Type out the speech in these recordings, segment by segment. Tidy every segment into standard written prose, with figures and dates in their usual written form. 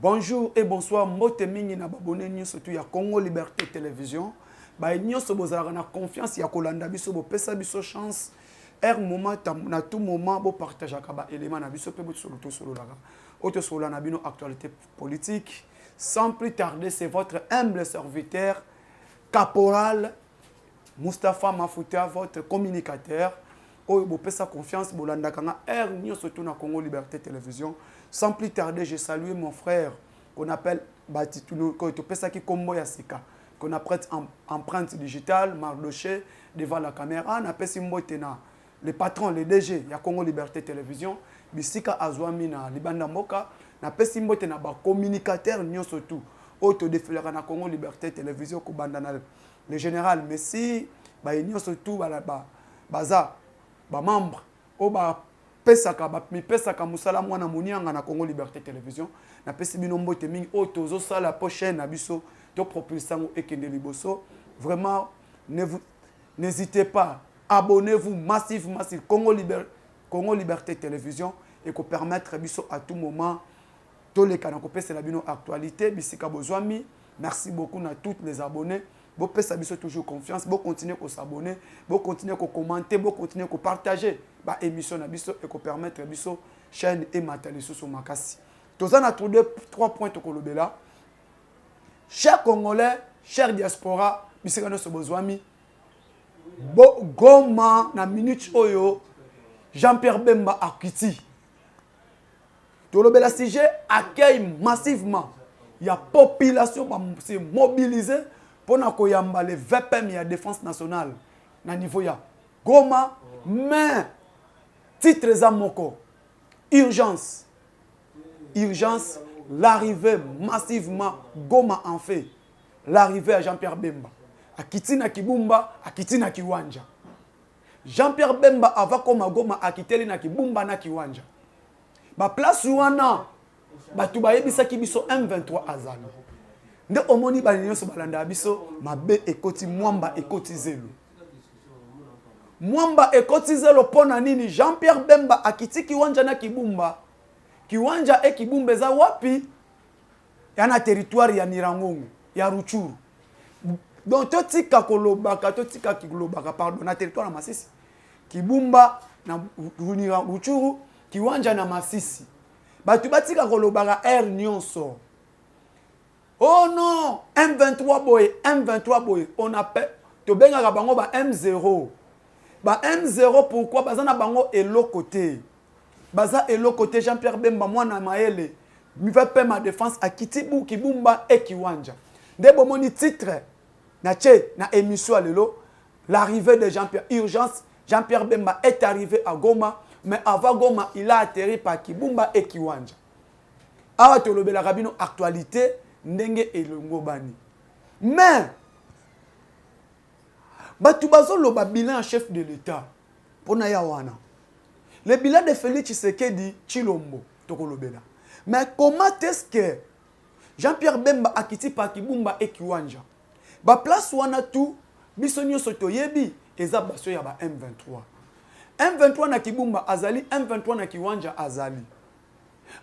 Bonjour et bonsoir, mbote mingi na babone nyonso tu ya Congo Liberté Télévision. Ba nyonso bozala na confiance ya kolanda biso bo pesa biso chance. Moment na tout moment bo partager ba élément na biso pe bo solo to solo la. Auto solo na bino actualité politique. Sans plus tarder, c'est votre humble serviteur caporal Mustapha Mafuta, votre communicateur. Oyo bo pesa confiance bolanda kanga nyonso tu na Congo Liberté Télévision. Sans plus tarder, je salue mon frère qu'on appelle Batituno, qu'on apprête en empreinte digitale, Mardoché, devant la caméra. On appelle Simbotena, le patron, le DG, ya Congo Liberté Télévision, Bisika Azwamina, Libanda Moka, on appelle Simbotena, communicateur, nyon surtout, auto défilera na Congo Liberté Télévision, Kubandana, le général Messi, nyon surtout, baza, membre, pesaka musala mwana munianga na Congo Liberté Télévision na pesi binombo te mingi otozo sala prochaine na biso to propulsango ekende liboso. Vraiment n'hésitez pas, abonnez-vous massif Congo Liberté Télévision et ko permettre biso à tout moment to les kana ko pesa la bino actualité bisika bozwami. Merci beaucoup à tous les abonnés. Vous pouvez toujours confiance, vous continuez à s'abonner, vous continuez à commenter, vous continuez à partager l'émission et à permettre à la chaîne et matériel sur Makassi. Tous on a trouvé 3 points de là. Chers Congolais, chers diaspora, Goma na minute oyo Jean-Pierre Bemba a quitté. Le sujet accueille massivement. Il y a population qui s'est mobilisée pour que les VPM et la défense nationale na niveau ya Goma, mais titre Zamoko, urgence, l'arrivée massivement Goma en fait, l'arrivée à Jean-Pierre Bemba, à Kitina Kibumba, à Kitina Kiwanja. Jean-Pierre Bemba avant comme Goma à Kiteli na Kibumba na Kiwanja. Ba place wana ba tubayebisa kibiso M23 azali. Nde omoni balinyoso balanda biso mabe ekoti mwamba ekoti zelo. Mwamba ekoti zelo pona nini Jean-Pierre Bemba akiti Kiwanja na Kibumba. Kiwanja e Kibumba za wapi? Yana territoire ya Nirangongo, ya Ruchuru. Donc totika kolobaka, totika kiglobaka pardon na territoire na Masisi. Kibumba na Ruchuru, Kiwanja na Masisi. Batu batika kolobaka nyonso. Oh non, M23 boy, on appelle to benga bango ba M0. Ba M0 pourquoi bazana bango elo côté. Baza elo côté Jean-Pierre Bemba mwana maele. Mi va payer ma défense à Kitibu Kibumba et Kiwanja. Debo moni titre na émission lelo l'arrivée de Jean-Pierre urgence Jean-Pierre Bemba est arrivé à Goma mais avant Goma il a atterri par Kibumba et Kiwanja. Awa to lobela rabino actualité ndenge elongo bani. Mais batu bazo loba bilan chef de l'État pona ya wana. Le bilan de Félix Tshisekedi Chilombo tokolobela. Mais comment est-ce que Jean-Pierre Bemba akiti pa Kibumba et Kiwanja? Ba place wana tout biso nyonso toyebi eza baso ya ba M23. M23 na Kibumba azali, M23 na Kiwanja azali.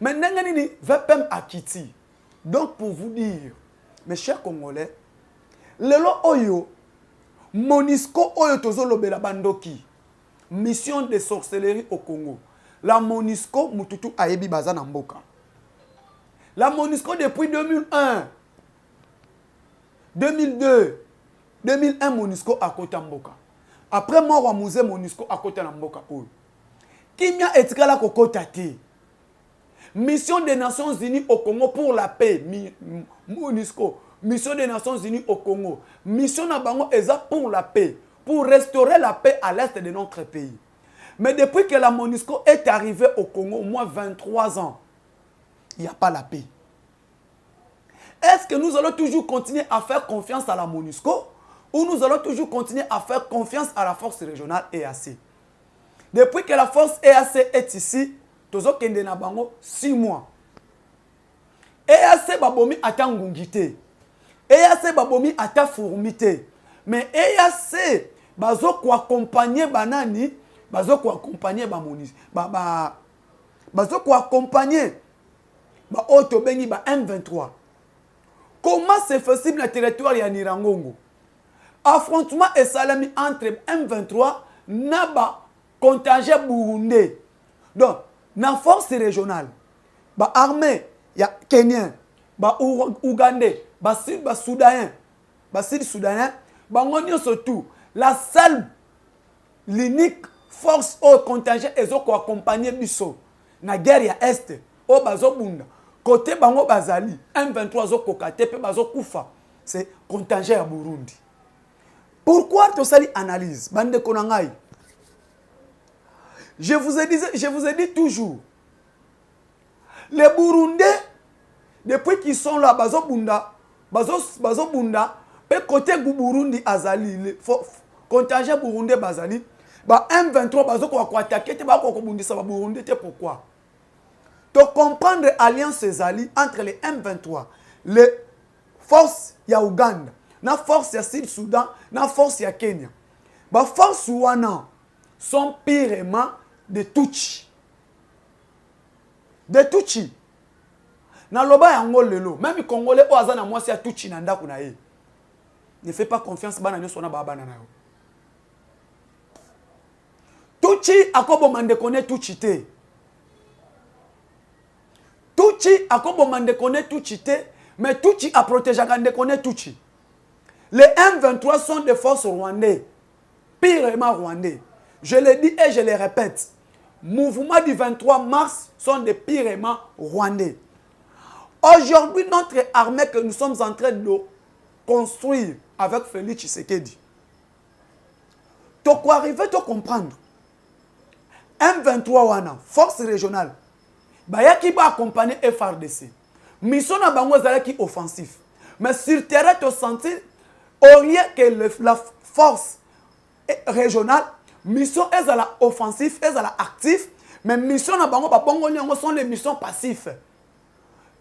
Mais ndenge nini VPM akiti. Donc pour vous dire, mes chers Congolais, lelo oyo Monisco oyo tozolobela bandoki mission de sorcellerie au Congo. La Monisco mututu ayebi bazana mboka. La Monisco depuis 2001, 2002, 2001 Monisco à côté mboka. Après mort wa musée Monisco à côté na mboka oyo. Kimia etikala kokota te. Mission des Nations Unies au Congo pour la paix, MONUSCO. Mission des Nations Unies au Congo. Mission na bango eza pour la paix, pour restaurer la paix à l'est de notre pays. Mais depuis que la MONUSCO est arrivée au Congo, au moins 23 ans, il n'y a pas la paix. Est-ce que nous allons toujours continuer à faire confiance à la MONUSCO ou nous allons toujours continuer à faire confiance à la force régionale EAC? Depuis que la force EAC est ici, tozo kende na bango 6 mois. EAC babomi ata ngungité. EAC babomi ata fourmité. Mais EAC bazo ko accompagner banani, bazo ko accompagner ba monis. Bazo ko accompagner ba oto bengi ba M23. Comment c'est possible dans le territoire ya Nirangongo? Affrontement et salami entre M23 na ba contingent burundais. Donc, na force régionale, ba armée ya Kenyan, ba Ougandais, ba Soudanais, ba Sud-Soudanais, ba ngonyo surtout la seule l'unique force au contingent ezoko accompagner biso na guerre ya Est o bazo bunda côté bango bazali M23 zo kokate pe bazo kufa c'est contingent ya Burundi. Pourquoi tu sali analyse bande konangai? Je vous ai dit toujours, les Burundais, depuis qu'ils sont là, bazo bunda, pe côté Burundi azali, le contingent Burundais bazali, ba M23 bazo ko attaquer te ba ko bundisa ba Burundi te pourquoi? To comprendre alliance ezali entre les M23, les forces ya Ouganda, na force ya Sud-Soudan, na force ya Kenya. Ba force wana sont pirement de Tutsi. De Tutsi. Na loba yango lelo, même les Congolais o azana mwasi ya Tutsi na ndako na ye. Ne fais pas confiance bana nyoso na baba na yo. Tutsi akobo mande kone Tutsi te. Tutsi akobo mande kone Tutsi te, mais Tutsi a protégé kande kone Tutsi. Les M23 sont des forces rwandais, pirement rwandais. Je le dis et je le répète. Mouvement du 23 mars sont des pirement rwandais. Aujourd'hui, notre armée que nous sommes en train de construire avec Félix Tshisekedi, tu peux arriver à comprendre. M23 wana, force régionale, baya qui va accompagner FRDC. Mission na bango zalaki offensif. Mais sur terrain, tu sentir au lieu que la force régionale, mission est à la offensive, est à la active, mais mission na bango sont les missions passives.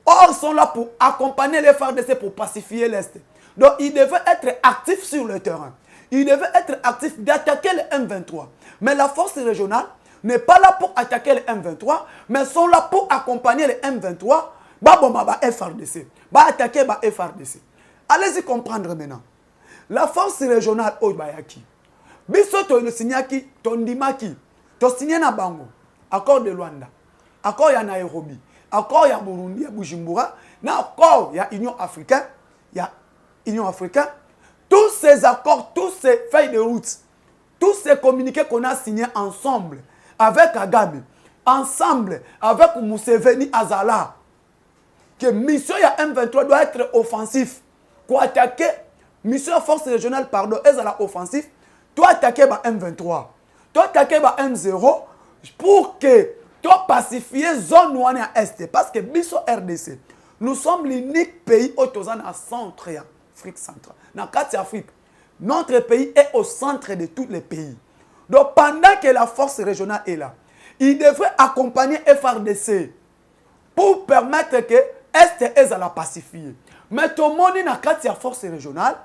Or, ils sont là pour accompagner les FARDC pour pacifier l'Est. Donc, ils devaient être actifs sur le terrain. Ils devaient être actifs d'attaquer les M23. Mais la force régionale n'est pas là pour attaquer les M23, mais sont là pour accompagner les M23. Bah FARDC. Bah attaquer bah FARDC. Allez-y comprendre maintenant. La force régionale au Bayaki. Biso to le signaki, to ndimaki, to signé na bango. Accord de Luanda. Accord ya Nairobi. Accord ya Burundi, ya Bujumbura. Na accord ya Union africaine. Ya Union africaine. Tous ces accords, tous ces feuilles de route, tous ces communiqués qu'on a signés ensemble avec Kagame, ensemble avec Museveni Azala, que mission ya M23 doit être offensif. Pour attaquer, mission force régionale, pardon, est à la offensive. Toi attaquer ba M23. Toi attaquer ba M0 pour que toi pacifier zone ou à Est. Parce que biso RDC, nous sommes l'unique pays au centre Afrique centrale. Dans 4 Afrique, notre pays est au centre de tous les pays. Donc pendant que la force régionale est là, il devrait accompagner FRDC pour permettre que Est est à la pacifier. Mais tout le monde dans 4 force régionale,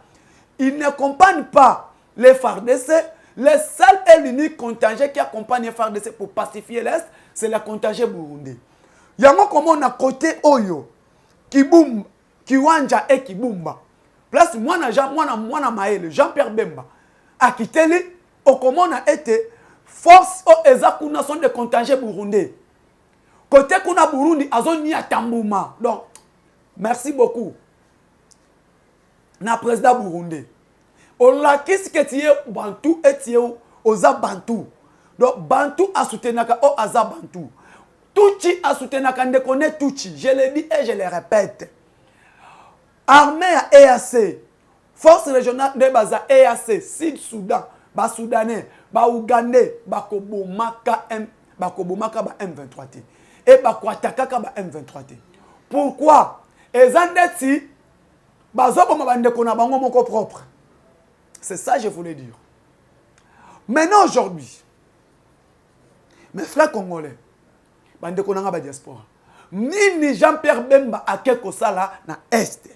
il n'accompagne pas les FARDC. Le seul et l'unique contingent qui accompagne les FARDC pour pacifier l'Est, c'est le contingent burundais. Il y a un comment on a côté Oyo, Kibumba, Kiwanja et Kibumba. Place moi Maël, Jean-Pierre Bemba, a quitté lui, au comment on a été force au Ezakuna sont des contingents burundais. Côté Kuna Burundi, Azoni a Tambouma. Donc, merci beaucoup. Na président burundais. On l'a qu'est-ce que tu es Bantou et tu es aux Bantou. Donc Bantou a soutenu au Aza Bantou. Tutsi a soutenu quand connaît Tutsi. Je le dis et je le répète. Armée à EAC, force régionale de Baza EAC, Sud-Soudan, Bas Soudanais, Bas Ougandais, Bas Kobomaka M23T. Et Bas Kwataka M23T. Pourquoi? Ezandeti c'est ça que je voulais dire. Maintenant, aujourd'hui, mes frères congolais, bande konanga ba diaspora, ni Jean-Pierre Bemba a quelque sala na Est.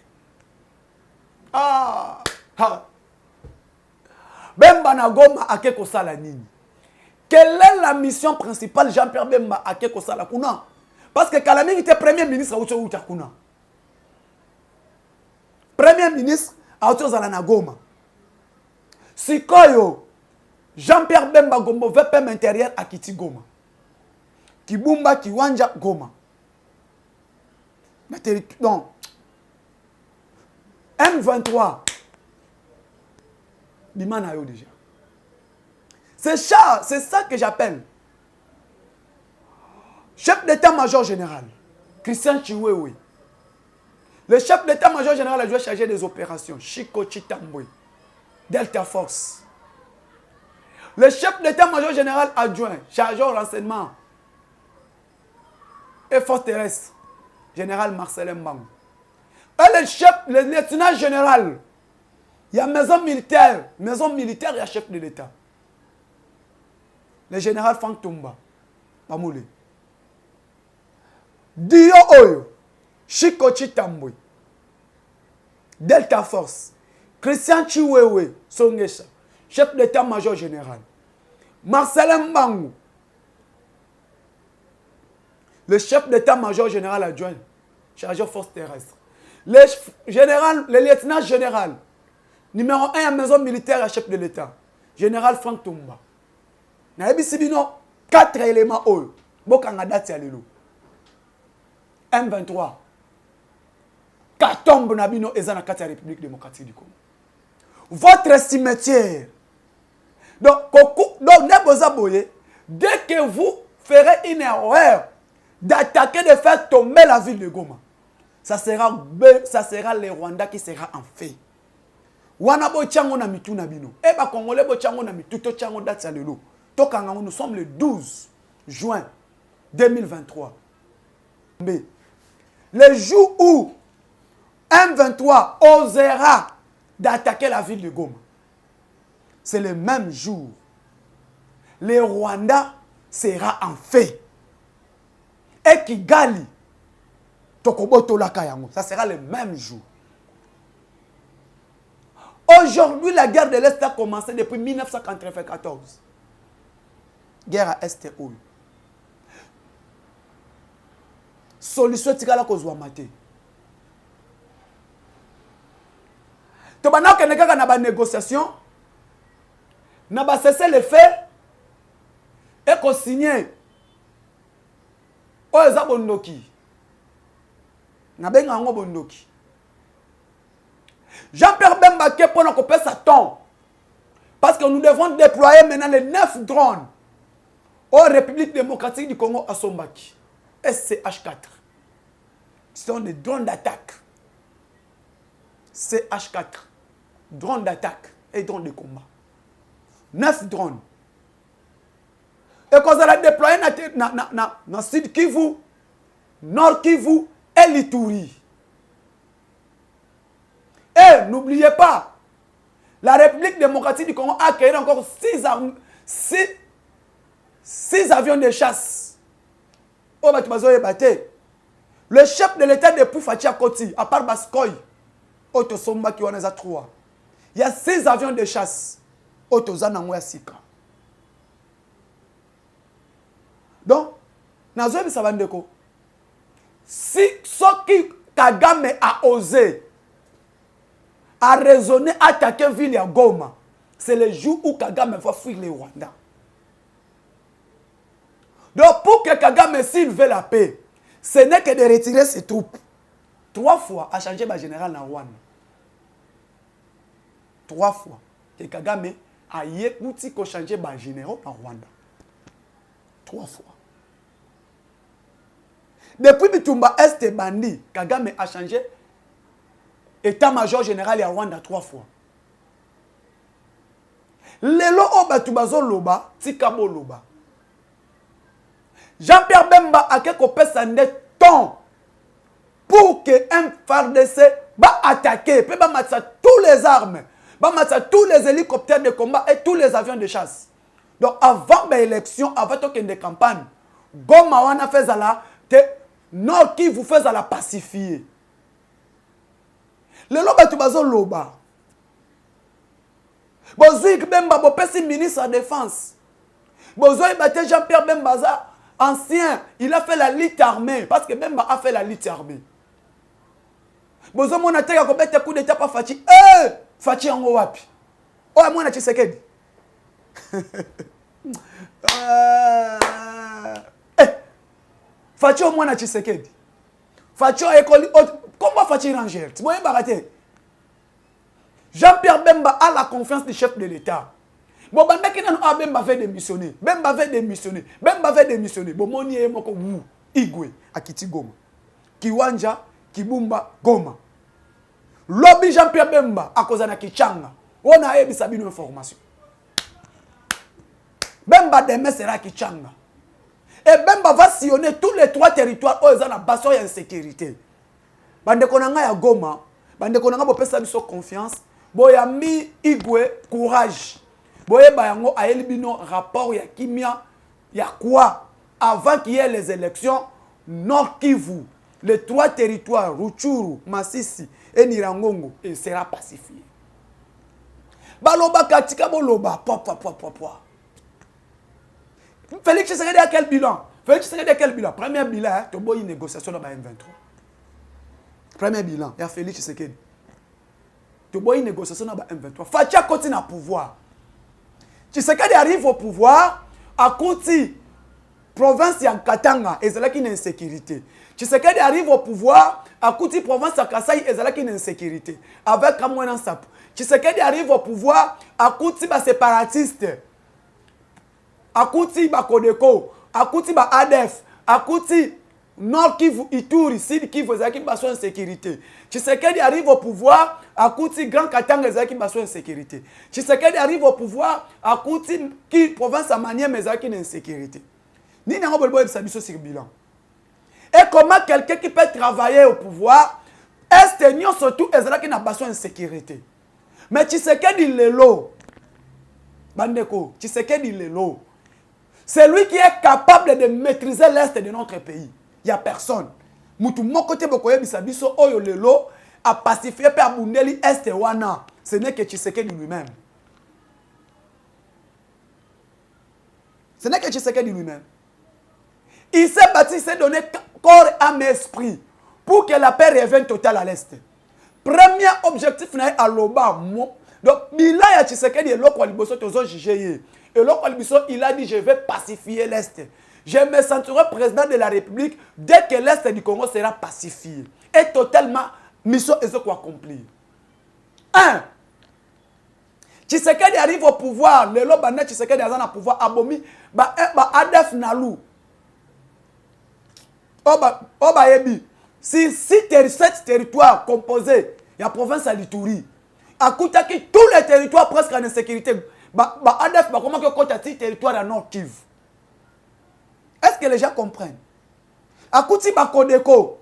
Bemba na Goma a quelque sala nini. Quelle est la mission principale Jean-Pierre Bemba a quelque sala kuna? Parce que Kalaming était premier ministre à Outakuna. Premier ministre à Outakuna Goma. Sikoyo, Jean-Pierre Bemba Gombo, VPM intérieur à Kiti Goma. Kibumba, Kiwanja Goma. Donc, M23, Bimanayo déjà. C'est ça que j'appelle chef d'état-major général, Christian Chiwewe. Le chef d'état-major général a dû charger des opérations, Chiko Chitambwe, Delta Force. Le chef d'état-major général adjoint, chargé au renseignement et force terrestre, général Marcelin Mbang. Et le lieutenant général, il y a maison militaire, il y a chef de l'État. Le général Frank Tumba, Mamoulé. Dio Oyo, Chiko Chitambwe, Delta Force, Christian Chiwewe, Songesha, chef d'état-major général. Marcelin Mbangou, le chef d'état-major général adjoint, chargé aux forces terrestres. Le lieutenant général, numéro 1 à maison militaire à chef de l'État, général Frank Tumba. Naebisibino, 4 éléments oyo. Bokanga dati alelo. M23. Katombe nabino ezana kati ya République démocratique du Congo. Votre cimetière. Donc, dès que vous ferez une erreur d'attaquer, de faire tomber la ville de Goma, ça sera le Rwanda qui sera en fait. Wanabo tchango na mitu na bino. Eba Congolais bo tchango na mitu to tchango date ya lelo. Nous sommes le 12 juin 2023. Mais le jour où M23 osera d'attaquer la ville de Goma, c'est le même jour. Le Rwanda sera en fait. Et Kigali, Tokoboto Lakayango, ça sera le même jour. Aujourd'hui, la guerre de l'Est a commencé depuis 1994. Guerre à Est et Ouïe. Solution tigala kozwa maté. To bana ke nekaka na ba négociation, na ba cesser les faits et ko signer. O eza bondoki. Na benga ngo bondoki. Jean-Pierre Bemba ke pour ko pesa temps. Parce que nous devons déployer maintenant les 9 drones aux République démocratique du Congo à Sombaki. SCH4. Ce sont des drones d'attaque. CH4. Drones d'attaque et drones de combat. 9 drones. Et quand on a déployé dans Sud Kivu, Nord Kivu et l'Ituri. Et n'oubliez pas, la République démocratique du Congo a accueilli encore 6 avions de chasse. Le chef de l'État depuis Fatia Koti, à part Baskoy, Otosomba qui en a 3. Il y a 6 avions de chasse. Otozanangwa Sika. Donc, Nazobi Savandeko, si ce qui Kagame a osé, a raisonné, attaquer ville à Goma, c'est le jour où Kagame va fuir le Rwanda. Donc, pour que Kagame s'il veut la paix, ce n'est que de retirer ses troupes. 3 fois a changé ma général dans Rwanda. 3 fois que Kagame a écouté qu'on change ma général dans Rwanda. 3 fois. Depuis Bitumba Est et Bandi, Kagame a changé état-major général à Rwanda 3 fois. Lelo Obatubazo Loba, Tikabo Loba. Jean-Pierre Bemba a quelque chose temps pour que un FARDC va attaquer, puis va mettre tous les armes, va mettre tous les hélicoptères de combat et tous les avions de chasse. Donc avant l'élection, avant qu'il y ait des campagnes, Goma wana fait la Nord qui vous fait la pacifier. Le loba tubazo loba. Bozuik Bemba bo pesi ministre de la défense. Bozuik bate Jean-Pierre Bemba Ancien, il a fait la lutte armée. Parce que Bemba a fait la lutte armée. Bozo mona teka ko beta coup d'état pas Fachi. Fachi yango wapi. Oya mwana Tshisekedi. Fachi o mwana Tshisekedi. Fachi o école comment Fachi Ranger. Tu moyen baraté. Jean-Pierre Bemba a la confiance du chef de l'État. Bon bandaki nanu a Bemba veut démissionner. Bemba veut démissionner. Bemba veut démissionner. Bon moni e moko wu Igwe akiti Goma. Kiwanja Kibumba Goma. Lobby Jean-Pierre Bemba à cause de Kichanga. On a eu une information. Bemba demain sera Kichanga. Et Bemba va sillonner tous les 3 territoires où ils ont la basson et insécurité. Bande konanga ya Goma, bande konanga bo pesa biso confiance, boya mi Igwe courage. Boye bayango a elibino rapport ya kimia ya quoi avant qu'il y ait les élections Nord Kivu, les 3 territoires Rutshuru, Masisi et Nirangongo, il sera pacifié. Baloba katika boloba pwa. Félix Tshisekedi a quel bilan? Félix Tshisekedi a quel bilan? Premier bilan, tu as une négociation dans M23. Premier bilan, il y a Félix Tshisekedi. Tu as une négociation dans M23. Fatia continue à pouvoir. Tshisekedi arrive au pouvoir à Kouti, province de Katanga, et c'est là qu'il y a une insécurité. Tshisekedi arrive au pouvoir à Kouti, province de Kasai, et c'est là qu'il y a une insécurité. Avec Kamwena Sapu. Tshisekedi arrive au pouvoir à Kouti, séparatiste. À Kouti, Kodeko. À Kouti, ADF. À Kouti, Nord Kivu, Ituri, Sud Kivu, c'est là qu'il y a une insécurité. Tshisekedi arrive au pouvoir à Kouti, Grand Katanga, c'est là qu'il y a une insécurité. Tshisekedi arrive au pouvoir à Kouti, province de Manième, c'est là qu'il y a une insécurité. Ni n'a pas de sur bilan. Et comment quelqu'un qui peut travailler au pouvoir, est surtout, est là qu'il y a une insécurité. Mais Tshisekedi Lelo, Bandeko, Tshisekedi Lelo, c'est lui qui est capable de maîtriser l'Est de notre pays. Il n'y a personne. Moutou mon côté bokoye bisabiso oyo Lelo a pacifié par Bundeli Est et Wana. Ce n'est que Tshisekedi lui-même. Ce n'est que Tshisekedi lui-même. Il s'est bâti, il s'est donné corps, âme et esprit pour que la paix revienne totale à l'Est. Premier objectif à l'Oba. Donc, il a Tshisekedi et l'autre Liboso tozo jugé. Et l'autre Liboso, il a dit je vais pacifier l'Est. Je me sentirai président de la République dès que l'Est du Congo sera pacifié. Et totalement, mission est accomplie. 1. Tshisekedi arrive au pouvoir. Le Lobana Tshisekedi arrive au pouvoir. Abomi, Adef Nalou. Oba Ebi. Si 7 territoires composés, il y a province à l'Ituri. À Koutaki, tous les territoires presque en insécurité. Adef, comment que Koutaki, territoire à Nord Kivu. Est-ce que les gens comprennent? À Kouti Bakodeko,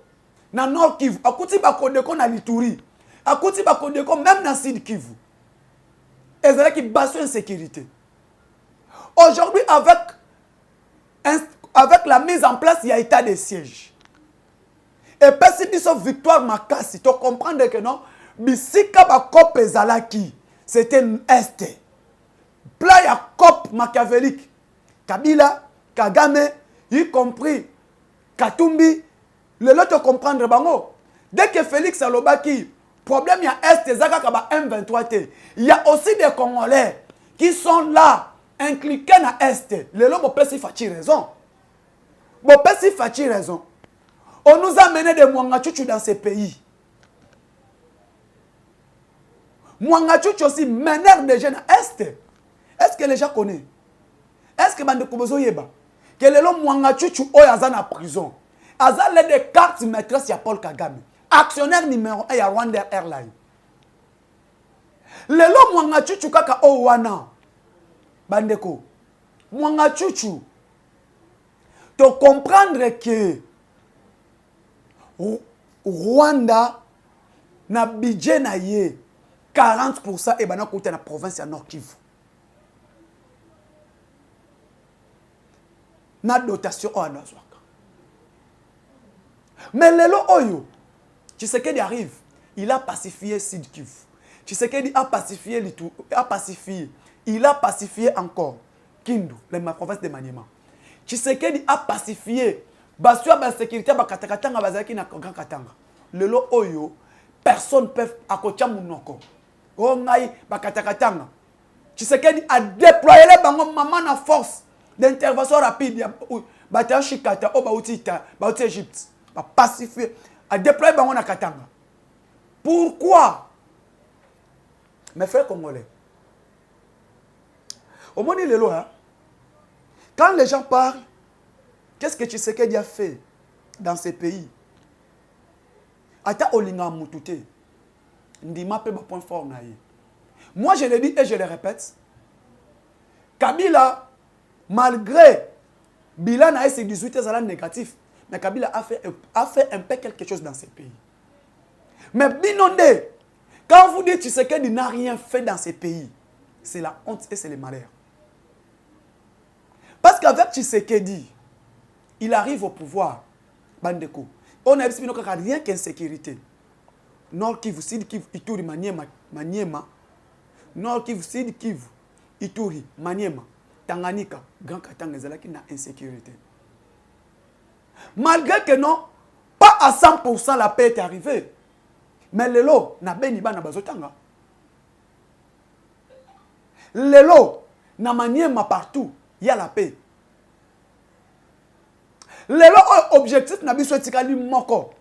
dans Nord Kivu. À Kouti Bakodeko, dans l'Ituri. À Kouti Bakodeko, même dans Sud Kivu. Et c'est là qui base sur l'insécurité. Aujourd'hui, avec la mise en place, il y a état de siège. Et puis, si tu as victoire makasi, tu comprends que non, bisika ba cop ezalaki, c'était Est. Plein ya cop machiavélique. Kabila, Kagame, y compris Katumbi, le lot comprendre bango. Dès que Félix Alobaki, problème y a Est, ezaka kaba M23T. Il y a aussi des Congolais qui sont là, impliqués dans Est. Le lot Bopesi Fachi raison. Bopesi Fachi raison. On nous a mené des Mwangachuchu dans ces pays. Mwangachuchu aussi meneur des jeunes à Est. Est-ce que les gens connaissent? Est-ce que Bande Kubozo Yeba? Que les gens Mwangachuchu Oyazan en prison. Azan les des cartes maîtresse ya Paul Kagame. Actionnaire numéro 1 ya Rwanda Airlines. Les gens Mwangachuchu kaka Owana. Bandeko. Mwangachuchu. Tu comprendre que Rwanda na budget na ye 40% et bana côté na province ya Nord Kivu. Na dotation o anazwaka. Mais lelo oyo Tshisekedi arrive, il a pacifié Sud Kivu. Tshisekedi a pacifié il a pacifié encore Kindu, la province de Maniema. Tshisekedi a pacifié. Basua ba sécurité ba katakatanga bazaki na Grand Katanga. Lelo oyo personne peut akotia munoko. O ngai ba katakatanga. Tshisekedi a déployé les bango maman na force d'intervention rapide. Bata Chikata o bautita, bauti Égypte. Ba pacifier, a déployer bango na Katanga. Pourquoi? Mes frères congolais. Au moment où hein, quand les gens parlent, qu'est-ce que Tshisekedi a fait dans ces pays? Ata olinga mutute. Ndima pe ba point fort na ye. Moi je le dis et je le répète. Kabila, malgré bilan na S18 est négatif, mais Kabila a fait un peu quelque chose dans ces pays. Mais Binonde, quand vous dites Tshisekedi n'a rien fait dans ces pays, c'est la honte et c'est le malheur. Parce qu'avec Tshisekedi, il arrive au pouvoir. Bandeko. On a dit rien qu'insécurité. Nord Kivu, Sud Kivu, Ituri, Maniema. Nord Kivu, Sud Kivu, Ituri, Maniema. Tanganyika, Grand Katanga, qui n'a insécurité. Malgré que non, pas à 100% la paix est arrivée. Mais le lot, na beniba na bazotanga. Le lot, na Maniema partout, il y a la paix. Le lot, objectif na biso etikali moko.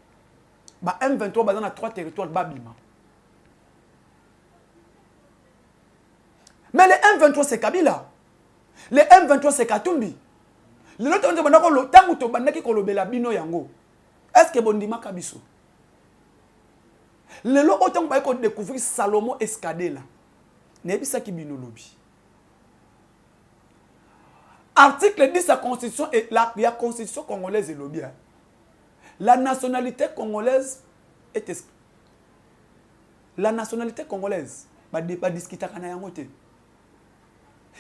Ba M23 bazana na 3 territoires babima. Mais le M23 c'est Kabila. Le M23 c'est Katumbi. Le lot on demande le temps où to bandaki kolobela bino yango. Est-ce que bondima kabiso? Le lot autant ba ko découvrir Salomon Escadela. Nebisa ki bino lobi. Article 10 de la Constitution et la Constitution congolaise est lobby. La nationalité congolaise est la nationalité congolaise ba discuter kana yango te.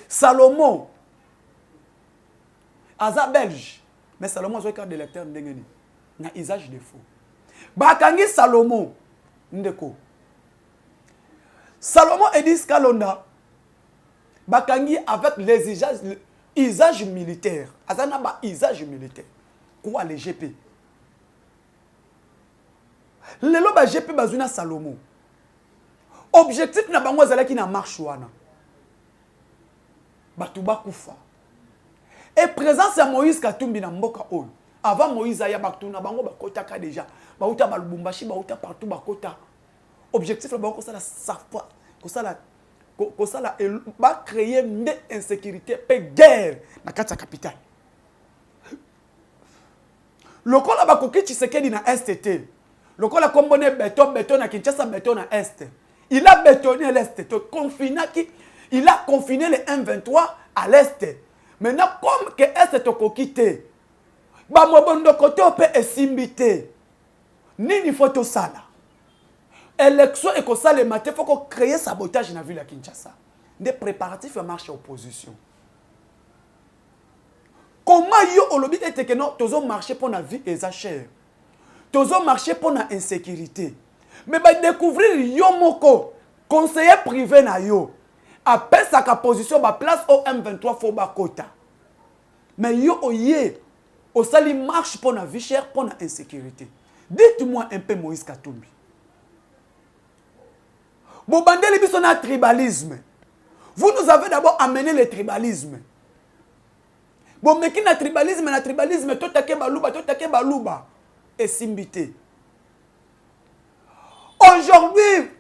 Salomon Aza belge, mais Salomon a carte d'électeur ndengeni na usage de faux. Bakangi Salomon ndeko. Salomon Edis Kalonda bakangi avec les usage militaire. Azana ba usage militaire. Quoi les GP? Lelo ba GP bazuna Salomon. Objectif na bango zalaki na marche wana. Batuba kufa. Et présence à Moïse Katumbi na mboka oyo. Avant Moïse aya bakuna bango bakota ka déjà. Bauta balubumbashi bauta partout bakota. Objectif la bango ça la safpa. Ko ça la ba créer une insécurité, pe guerre na kati ya capitale. Lokola bakoki Tshisekedi na STT. Lokola kombone béton na Kinshasa béton na Est. Il a bétonné l'Est. Il a confiné les M23 à l'Est. Maintenant, comme que Est tokokite, ba mobondo kote ope esimbite. Nini photo sala. Élection et comme ça le matin, il faut créer sabotage dans la ville de Kinshasa. Des préparatifs à marche opposition. Comment yo olobi ete que non, tozo marché pour la vie et sa chair. Tozo marché pour la insécurité. Mais ba découvrir yo moko conseiller privé na yo. Après sa position ba place au M23 faut ba quota. Mais yo oye au sali marche pour la vie chère pour la insécurité. Dites-moi un peu Moïse Katumbi. Bobandeli biso na tribalisme. Vous nous avez d'abord amené le tribalisme. Bon meki na tribalisme to take baluba et simbité. Aujourd'hui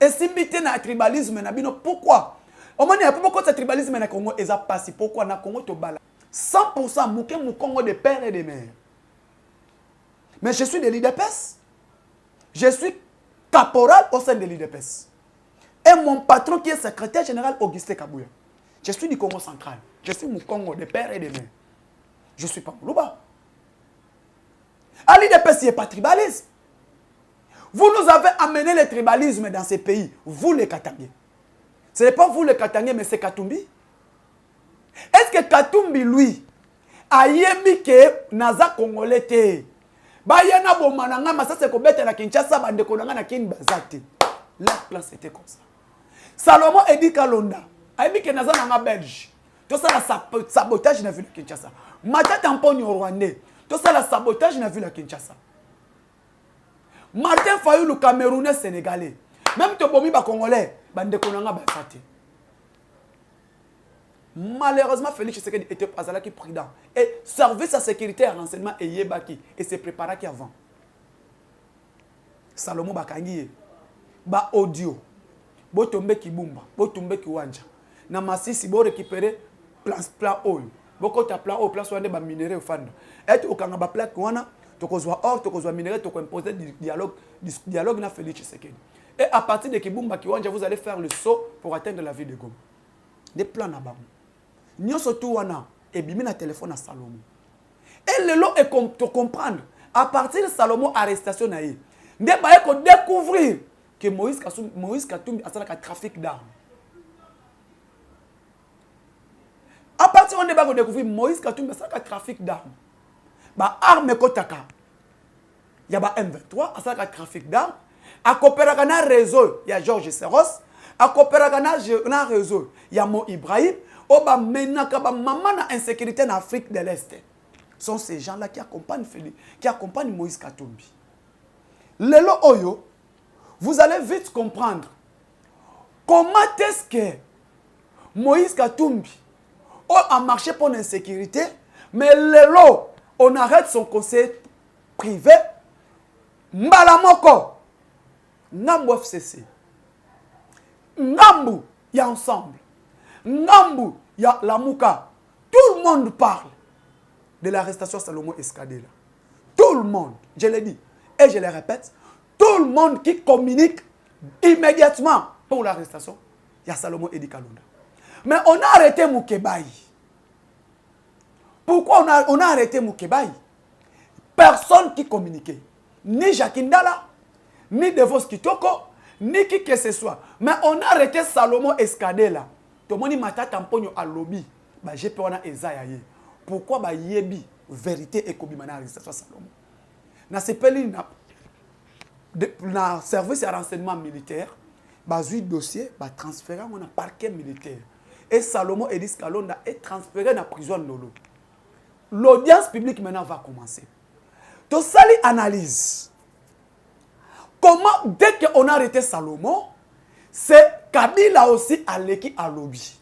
et simbité na tribalisme na bino pourquoi? Au moins il y a beaucoup de tribalisme na Congo eza passé pourquoi na Congo to bala 100% mouké mou Congo de père et de mère. Mais je suis de l'IDPS. Je suis caporal au sein de l'IDPS. Et mon patron qui est secrétaire général Augustin Kabouya. Je suis du Congo central. Je suis mon Congo de père et de mère. Je ne suis pas Moulouba. À l'IDPS, il n'y a pas de tribalisme. Vous nous avez amené le tribalisme dans ces pays. Vous les Katangais. Ce n'est pas vous les Katangais, mais c'est Katumbi. Est-ce que Katumbi, lui, a yémi que Naza Congolais te? Bayana bomananga masase ko bete na Kinshasa bande konanga na kin bazate. La place était comme ça. Salomon Edi Kalonda, a yémi que Naza nanga belge. Tout ça, la sabotage, n'a vu la Kinshasa. Matata Mponi au Rwandais. Tout ça, la sabotage, n'a vu la Kinshasa. Martin Fayou, le Camerounais sénégalais. Même Tobomi, ba Congolais, bande konanga ba sate. Malheureusement, Félix Tshisekedi était pas là qui président. Et service à sécurité et renseignement et Yebaki. Et c'est préparé qui avant. Salomon Bakangi. Ba audio. Bo tombe Kibumba. Bo tombe Kiwanja. Na masisi bo récupérer plan oil. Bo kota plan oil, place wande ba minerai au fond. Et au kanga ba plan kwana, to kozwa or, to kozwa minerai, to ko imposer dialogue na Félix Tshisekedi. Et à partir de Kibumba Kiwanja, vous allez faire le saut pour atteindre la ville de Goma. Des plans na bam. Nyo surtout wana et bimi na téléphone à Salomon. Et le lot est pour comprendre à partir de Salomon arrestation na ye. Nde ba ko découvrir que Moïse Katumbi a un trafic d'armes. À partir de là, on découvrir Moïse Katumbi a un trafic d'armes. Bah armes kotaka. Il y a M23 a un trafic d'armes. À Coopéragana réseau, il y a Georges Serros. À Coopéragana réseau, il y a Mo Ibrahim. Oba menaka ba maman na insécurité en Afrique de l'Est. Sont ces gens-là qui accompagnent Moïse Katumbi. Lelo Oyo, vous allez vite comprendre comment est-ce que Moïse Katumbi a marché pour l'insécurité, mais lelo, on arrête son conseil privé. Mbalamoko, Ngambu FCC, Ngambu, il y a ensemble. Ngambu, il y a la Mouka. Tout le monde parle de l'arrestation de Salomon Escadela. Tout le monde, je l'ai dit et je le répète, tout le monde qui communique immédiatement pour l'arrestation, il y a Salomon Edi Kalunda. Mais on a arrêté Moukebaï. Pourquoi on a arrêté Moukebaï? Personne qui communiquait. Ni Jacques Ndala, ni Devos Kitoko, ni qui que ce soit. Mais on a arrêté Salomon Escadela. Tout le monde m'a tamponyo à lobby. J'ai peur na Ezaïe. Pourquoi ba yebi vérité et kobimana arrestation Salomon? Na sepeli na service de renseignement militaire, bazui dossier, ba transféré on a parquet militaire. Et Salomon Edis Kalonda est transféré dans la prison de Lolo. L'audience publique maintenant va commencer. Tout ça, analyse. Comment, dès qu'on a arrêté Salomon, c'est Kabila aussi Aleki à lobby.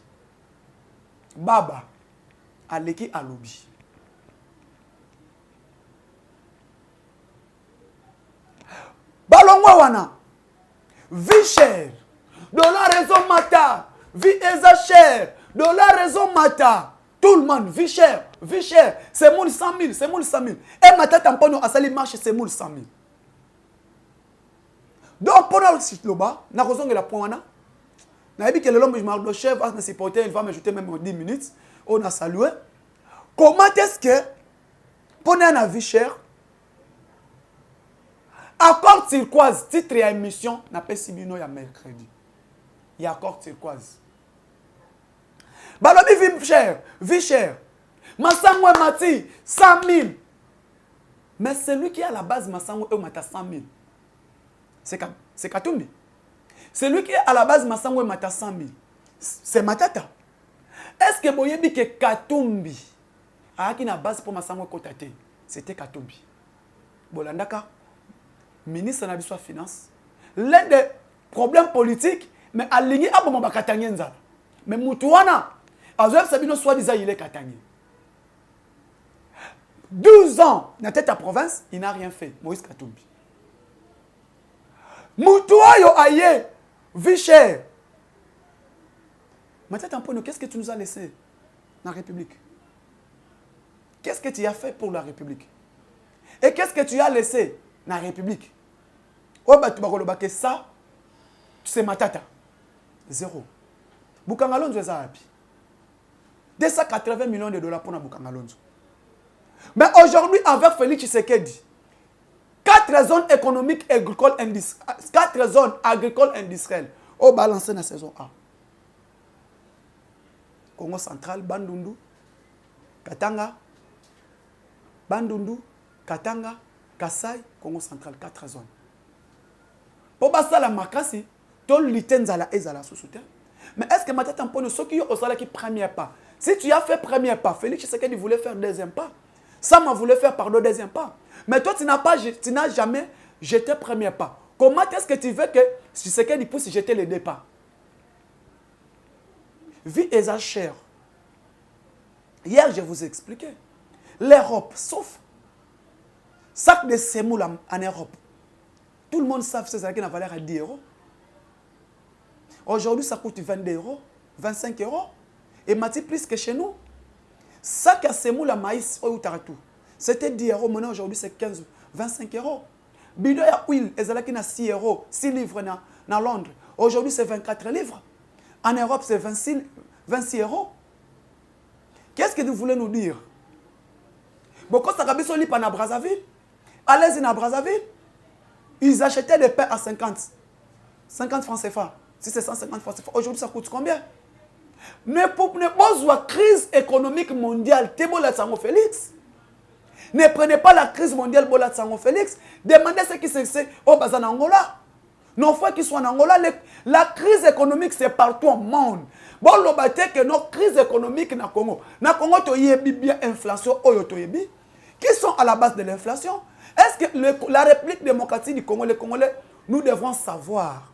Baba, Aleki à lobby. Balongwa wana, vie chère, de la raison mata, vie eza chère, de la raison mata. Tout le monde, vie chère, c'est mon 100 000, c'est mon 100 000. Et ma tête en pognon à sali marche, c'est mon 100 000. Donc, pour le site là-bas, na raison de la pointe, na dit que le l'homme, je marque le chef, va me supporter, il va m'ajouter même 10 minutes. On a salué. Comment est-ce que, pour une vie chère, accord turquoise, titre et émission, n'a pas si bien, il y a mercredi. Il y a accord turquoise. Balobi vie chère. Massangwe Mati, 100 000. Mais celui qui est à la base, Massangwe Mata 100 000. C'est Katumbi. Celui qui est à la base, Massangwe Mata 100 000. C'est Matata. Est-ce que vous avez dit que Katumbi a qui na base pour Massangwe Kotate? C'était Katumbi. Bolandaka, ministre de la Finance. L'un des problèmes politiques, mais aligné à Bomba Katanyenza. Mais Moutouana, Azouef Sabino soit-disant il est Katangé. 12 ans dans tête à province, il n'a rien fait. Moïse Katumbi. Moutouayo aye, vie chère. Ma tête en point, qu'est-ce que tu nous as laissé dans la République? Qu'est-ce que tu as fait pour la République? Et qu'est-ce que tu as laissé dans la République? Oh, bah, tu vas relobaquer ça, c'est ma tata. Zéro. Bukangalonzo est à 280 millions de dollars pour Bukangalonzo. Mais aujourd'hui, avec Félix Tshisekedi, 4 zones économiques et agricoles industrielles, 4 zones agricoles industrielles, au balancé dans la saison A. Congo central, Bandundu, Katanga, Bandundu, Katanga, Kassai, Congo central, 4 zones. Pour ça, la makasi, tout l'iten zala et zala sous soutien. Mais est-ce que maintenant, pour ceux qui ont au salaire qui premier pas, Si tu as fait premier pas, Félix Tshisekedi voulait faire deuxième pas. Sam voulait faire pardon deuxième pas. Mais toi, tu n'as jamais jeté premier pas. Comment est-ce que tu veux que Tshisekedi puisse jeter les deux pas? Vie et sa chair. Hier, je vous ai expliqué. L'Europe souffre. Sac de semoule en Europe. Tout le monde sait que c'est une valeur à 10 euros. Aujourd'hui, ça coûte 22 euros, 25 euros. Et Mati plus que chez nous. Sac à semoule à maïs, c'était 10 euros. Maintenant, aujourd'hui, c'est 15, 25 euros. Bidon à huile, ils ont 6 euros, 6 livres dans Londres. Aujourd'hui, c'est 24 livres. En Europe, c'est 26 euros. Qu'est-ce que vous voulez nous dire? Beaucoup de gens qui sont à Brazzaville. Allez-y à Brazzaville. Ils achetaient des pains à 50 francs CFA. Si c'est 150 francs CFA, aujourd'hui, ça coûte combien? Ne pas la crise économique mondiale. Félix. Ne prenez pas la crise mondiale Félix. Demandez ce qui se fait au Bazan Angola. Nos frères qui sont en Angola, la crise économique c'est partout au monde. Bon, l'obate que nos crises économiques na Congo. Na Congo, tu y bien inflation, qui sont à la base de l'inflation. Est-ce que la République démocratique du Congo, les Congolais, nous devons savoir,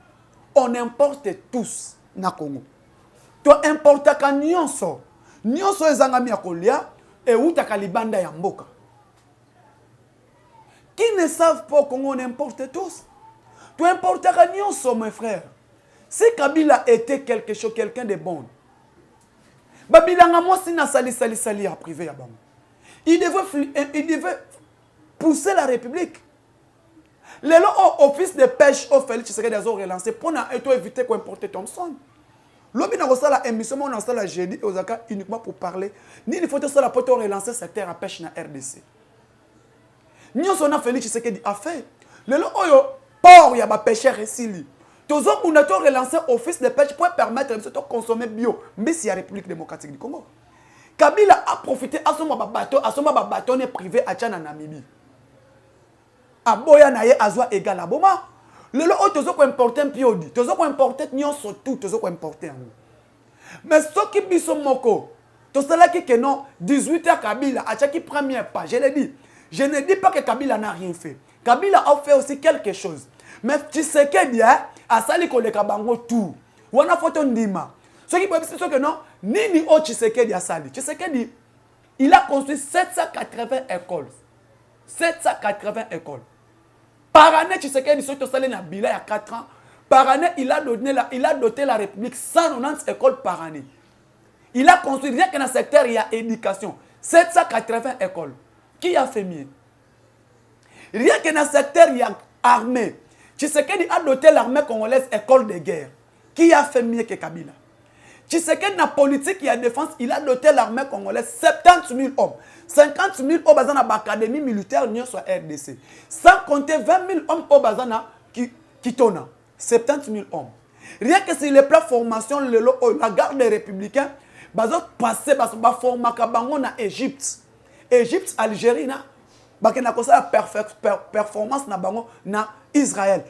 on importe tous na Congo. Tu importes quand nyonso ezangami akolia et où ta kalibanda ya mboka. Qui ne savent pas qu'on importe tous. Tu importes quand nyonso, mon frère. Si Kabila était quelque chose, quelqu'un de bon, Babilanga moi si na sali à privé ya bango. Il devait pousser la République. Les office de pêche au Félix Tshisekedi a relancé pour éviter qu'on importe Thomson. L'objet de la émission, on a la jeudi et Osaka uniquement pour parler. Ni il faut que ça pour relancer cette terre à pêche dans RDC. Nous avons Félix Tshisekedi a fait. Le port y a des pêcheurs ici. Tous les gens ont relancé l'office de pêche pour permettre de consommer bio. Mais c'est la République démocratique du Congo. Kabila a profité à son bateau privé à Tchana Namibie. A Boya Naye Azwa égal à Boma. Le lot tozo ko importer piodi, tozo ko importer nyonso tout, tozo ko importer. Mais ce qui biso moko, to cela qui que non 18h Kabila a chaque première pas, je l'ai dit. Je ne dis pas que Kabila n'a rien fait. Kabila a fait aussi quelque chose. Mais tu sais que dia a sali ko le kabango tout. Wana photo ndima. Ce qui peut dire que non, ni o Tshisekedi a sali. Tshisekedi il a construit 780 écoles. 780 écoles. Par année, tu sais qu'il y a il y a 4 ans. Par année, il a doté la République 190 écoles par année. Il a construit, rien que dans le secteur, il y a éducation. 780 écoles. Qui a fait mieux? Rien que dans le secteur, il y a armée. Tu sais qu'il a doté l'armée congolaise école de guerre. Qui a fait mieux que Kabila? Tu sais que dans la politique, il y a défense, il a doté l'armée congolaise 70 000 hommes. 50 000 hommes dans l'académie militaire sur RDC. Sans compter 20 000 hommes au Bazana qui tournent. 70 000 hommes. Rien que sur les plans formation, la garde des républicains, ils passé la formation en Égypte. Égypte, Algérie, ils ont la performance en Israël.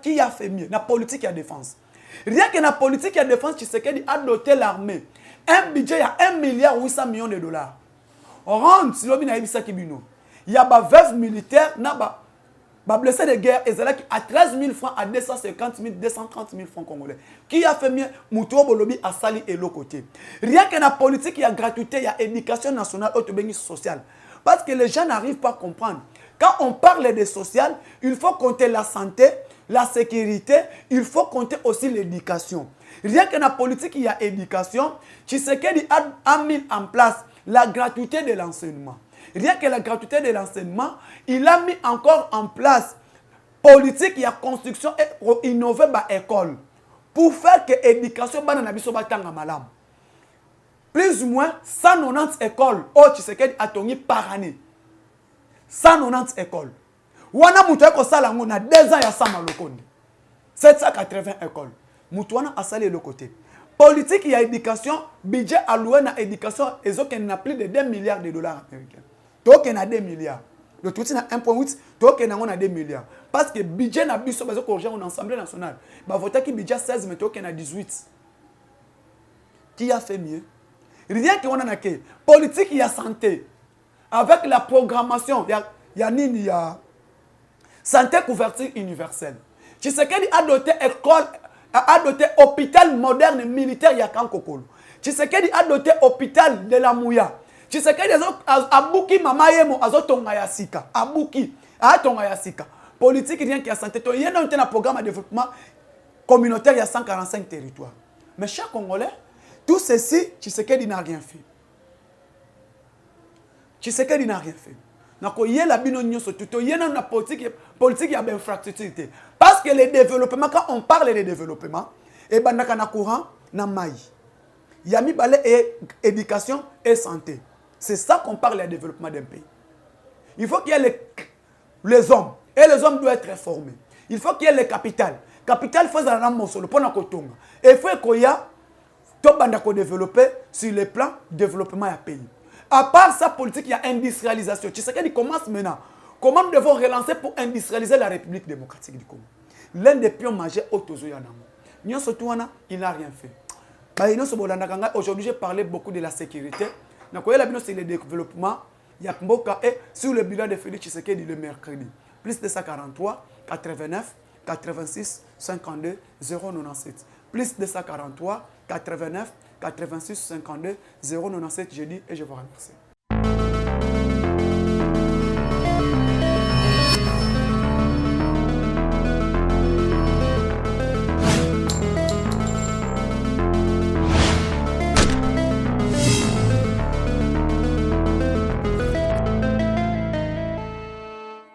Qui a fait mieux? La politique et la défense. Rien que dans la politique et la défense, tu sais qu'il a doté l'armée. Un budget, il y a 1 milliard 800 millions de dollars. On rentre, il y a des veuves militaires, des blessés de guerre, et à 13 000 francs, à 250 000, 230 000 francs congolais. Qui a fait mieux? Moutou Bolobi a sali et l'autre côté. Rien que dans la politique, il y a gratuité, il y a éducation nationale, sociale. Parce que les gens n'arrivent pas à comprendre. Quand on parle de social, il faut compter la santé, la sécurité, il faut compter aussi l'éducation. Rien que dans la politique, il y a éducation. Tshisekedi a mis en place la gratuité de l'enseignement. Rien que la gratuité de l'enseignement, il a mis encore en place politique, il y a construction et innover l'école. Pour faire que l'éducation soit malam. Plus ou moins 190 écoles au Tshisekedi a tenu par année. 190 écoles. Wana mutuwa ko sala ngona 2 ans ya sama lokondi. 780 écoles. Mutuwana a salé le côté. Politique, il y a éducation, budget alloué à l'éducation, et il y a plus de 2 milliards de dollars américains. Donc il y a 2 milliards. Le tout est à 1,8, donc il y a 2 milliards. Parce que le budget n'a pas besoin de l'Assemblée nationale. Il y a un budget 16, mais il y a 18. Qui a fait mieux? Rien qu'on a que politique, il y a santé. Avec la programmation, il y a santé couverture universelle. Tshisekedi a doté école, a doté hôpital moderne militaire il y a Kankokolo. Tshisekedi a doté hôpital de la Mouya. Tshisekedi a bouki mama yemo azo tonga ya sika. A bouki, a tonga ya sika. Politique rien qui a santé. Il y a un programme de développement communautaire, il y a 145 territoires. Mais chers Congolais, tout ceci, Tshisekedi n'a rien fait. Tshisekedi n'a rien fait. Il y a la politique, il y a infrastructure. Parce que le développement, quand on parle de développement, et ben na courant, na maï. Il y a mis éducation et santé. C'est ça qu'on parle de développement d'un pays. Il faut qu'il y ait les hommes. Et les hommes doivent être formés. Il faut qu'il y ait le capital. Capital, il faut que mon solo pour kotonga. Et il faut qu'il y ait tout le développer sur le plan développement du pays. À part sa politique, il y a industrialisation. Tu sais qu'il commence maintenant. Comment nous devons relancer pour industrialiser la République démocratique du Congo? L'un des pions majeurs au Tozo Yanamo. Il n'a rien fait. Aujourd'hui, j'ai parlé beaucoup de la sécurité. C'est le développement. Il y a Mboka et sur le bilan de Félix Tshisekedi le mercredi. Plus de 143, 89, 86, 52, 097. Plus de 143, 89, 86, 52, 097, j'ai dit et je vous remercie.